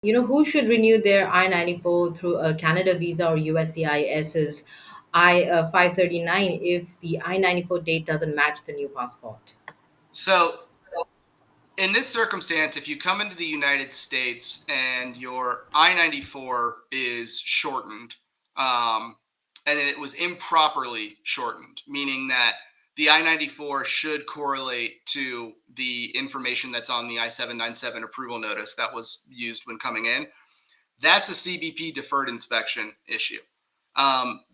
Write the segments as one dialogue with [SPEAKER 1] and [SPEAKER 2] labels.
[SPEAKER 1] Who should renew their I-94 through a Canada visa or USCIS's I-539 if the I-94 date doesn't match the new passport?
[SPEAKER 2] So in this circumstance, if you come into the United States and your I-94 is shortened, and it was improperly shortened, meaning that the I-94 should correlate to the information that's on the I-797 approval notice that was used when coming in, that's a CBP deferred inspection issue.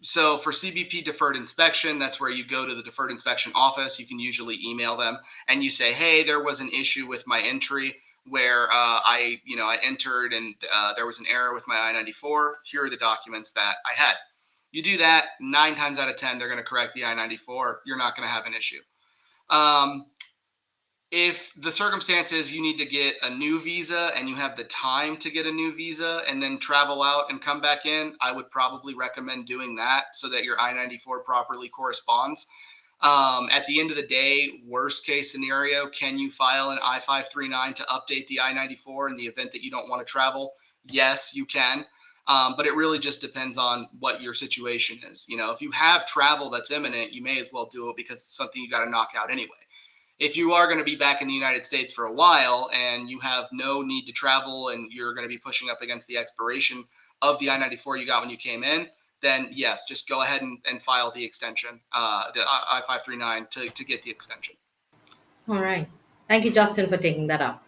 [SPEAKER 2] So for CBP deferred inspection, that's where you go to the deferred inspection office. You can usually email them and you say, hey, there was an issue with my entry where I entered and there was an error with my I-94. Here are the documents that I had. You do that 9 times out of 10, they're going to correct the I-94. You're not going to have an issue. If the circumstance is you need to get a new visa and you have the time to get a new visa and then travel out and come back in, I would probably recommend doing that so that your I-94 properly corresponds. At the end of the day, worst case scenario, can you file an I-539 to update the I-94 in the event that you don't want to travel? Yes, you can. But it really just depends on what your situation is. If you have travel that's imminent, you may as well do it because it's something you got to knock out anyway. If you are going to be back in the United States for a while and you have no need to travel and you're going to be pushing up against the expiration of the I-94 you got when you came in, then yes, just go ahead and file the extension, the I-539 to get the extension.
[SPEAKER 1] All right. Thank you, Justin, for taking that up.